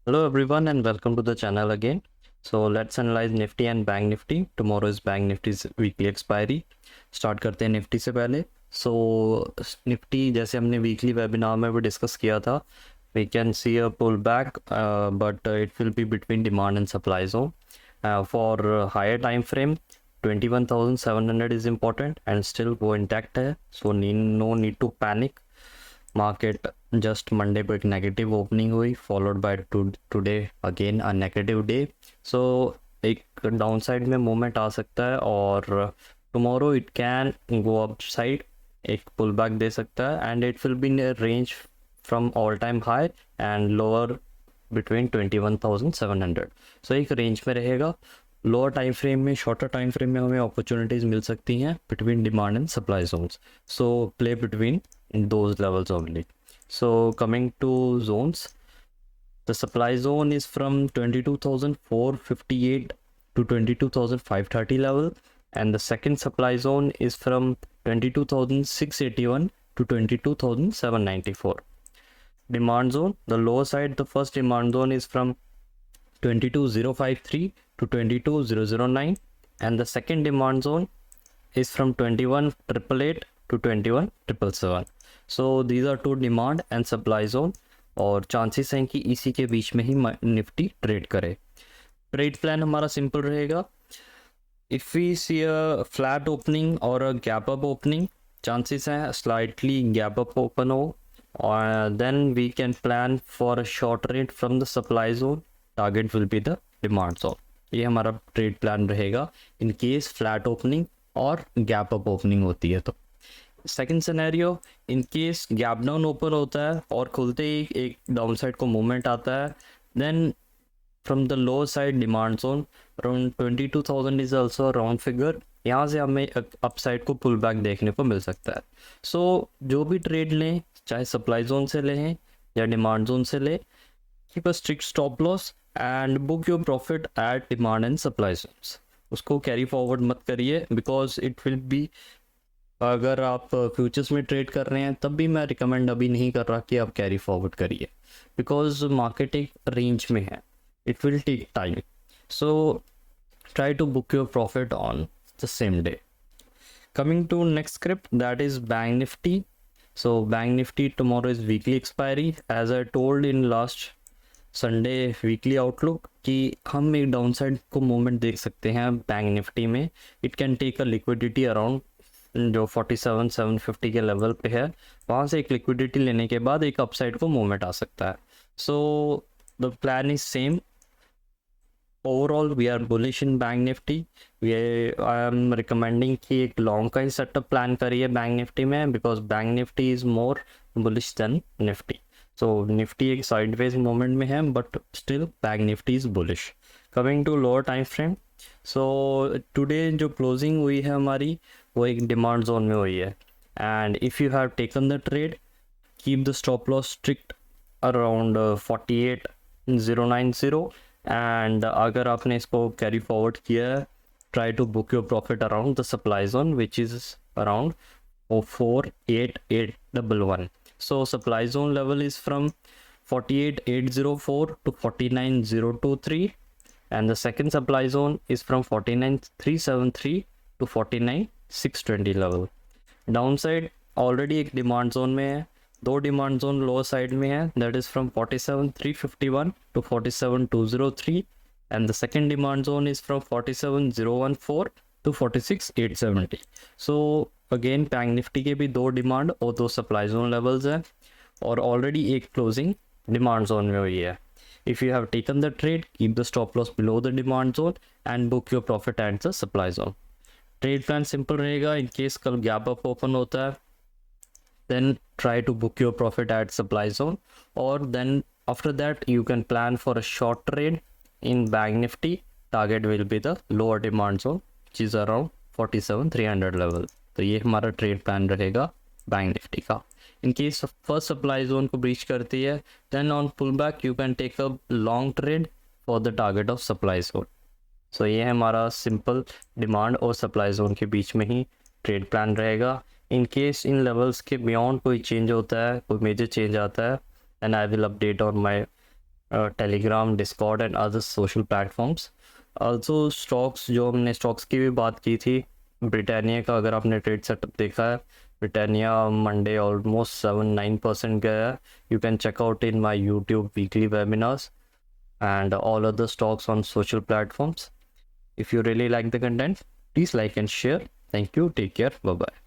Hello everyone and welcome to the channel again. So let's analyze Nifty and Bank Nifty. Tomorrow is Bank Nifty's weekly expiry. Start करते हैं Nifty से पहले. So Nifty जैसे हमने weekly webinar में भी discuss किया था, we can see a pullback, but it will be between demand and supply zone. For higher time frame, 21,700 is important and still go intact है. So no need to panic. Market just Monday को एक negative opening हुई followed by today again a negative day. So एक downside में movement आ सकता है और tomorrow it can go upside, एक पुल बैक दे सकता है and it will be in range from all time high and lower between 21,700. So एक रेंज में रहेगा. लोअर टाइम फ्रेम में, शॉर्टर टाइम फ्रेम में हमें अपॉर्चुनिटीज़ मिल सकती हैं between demand and supply zones. So play between those levels only. So coming to zones, the supply zone is from 22,458 to 22,530 level, and the second supply zone is from 22,681 to 22,794. Demand zone, the lower side, the first demand zone is from 22,053 to 22,009, and the second demand zone is from 21,888 to 21,777. So these are two demand and supply zone और chances हैं कि इसी के बीच में ही Nifty trade करे. Trade plan हमारा सिंपल रहेगा. If we see a flat opening और a gap up opening, chances हैं स्लाइटली गैप अप ओपन हो, और then we can plan for a short rate from the supply zone. Target will be the demand zone. ये हमारा trade plan रहेगा in case flat opening और gap up opening होती है. तो second scenario, in case gap down open होता है और खुलते ही एक डाउन साइड को मूवमेंट आता है, then from the low side demand zone around 22,000 is also round figure. यहाँ से हमें अप साइड को पुल बैक देखने को मिल सकता है. सो जो भी ट्रेड लें, चाहे सप्लाई जोन से लें या डिमांड जोन से लें, keep a strict stop loss and book your profit at demand and supply zones. उसको कैरी फॉरवर्ड मत करिए बिकॉज इट विल बी, अगर आप फ्यूचर्स में ट्रेड कर रहे हैं तब भी मैं रिकमेंड अभी नहीं कर रहा कि आप कैरी फॉरवर्ड करिए बिकॉज मार्केट एक रेंज में है. It will take time. So try to book your profit on the same day. Coming to next script, that is Bank Nifty. So Bank Nifty tomorrow is weekly expiry. As I told in last Sunday weekly outlook कि हम एक down side को movement देख सकते हैं bank Nifty में. It can take a liquidity around जो 47,750 के लेवल पे है, वहाँ से एक लिक्विडिटी लेने के बाद एक अपसाइड को मूवमेंट आ सकता है. So the plan is same. Overall we are bullish in bank Nifty. I am recommending कि एक लॉन्ग का ही सेटअप प्लान करिए बैंक निफ्टी में because bank Nifty is more bullish than Nifty. So Nifty एक साइडवेज मूवमेंट में है but still bank Nifty is bullish. Coming to lower time frame, so today जो क्लोजिंग हुई है हमारी वो एक डिमांड जोन में हुई है and if you have taken the trade, keep the stop loss strict around 48,090 and अगर आपने इसको कैरी फॉरवर्ड किया है, try to book your profit around the supply zone which is around 48,811. So supply zone level is from 48,804 to 49,023 and the second supply zone is from 49,373 to 49,620 level. Downside already एक demand zone में है, दो demand zone lower side में है, that is from 47,351 to 47,203 and the second demand zone is from 47,014 to 46,870. So again bank Nifty के भी दो demand और दो सप्लाई जोन लेवल्स हैं और ऑलरेडी एक क्लोजिंग डिमांड जोन में हुई है. If you have taken the trade, keep the stop loss below the demand zone and book your profit at the supply zone. Trade plan simple रहेगा. In case कल gap up open होता है, then try to book your profit at supply zone, or then after that you can plan for a short trade in Bank Nifty. Target will be the lower demand zone, which is around 47,300 level. तो ये हमारा trade plan रहेगा bank Nifty का. In case first supply zone को breach करती है, then on pull back you can take a long trade for the target of supply zone. So ये है हमारा सिंपल डिमांड और सप्लाई जोन के बीच में ही ट्रेड प्लान रहेगा. इन केस इन लेवल्स के बियॉन्ड कोई चेंज होता है, कोई मेजर चेंज आता है, then I will update on my Telegram, Discord and other social platforms. Also stocks, जो हमने स्टॉक्स की भी बात की थी, ब्रिटानिया का अगर आपने ट्रेड सेटअप देखा है, ब्रिटानिया मंडे ऑलमोस्ट 7-9% गया है। You can check out in my YouTube weekly webinars and all other stocks on social platforms. If you really like the content, please like and share. Thank you. Take care. Bye bye.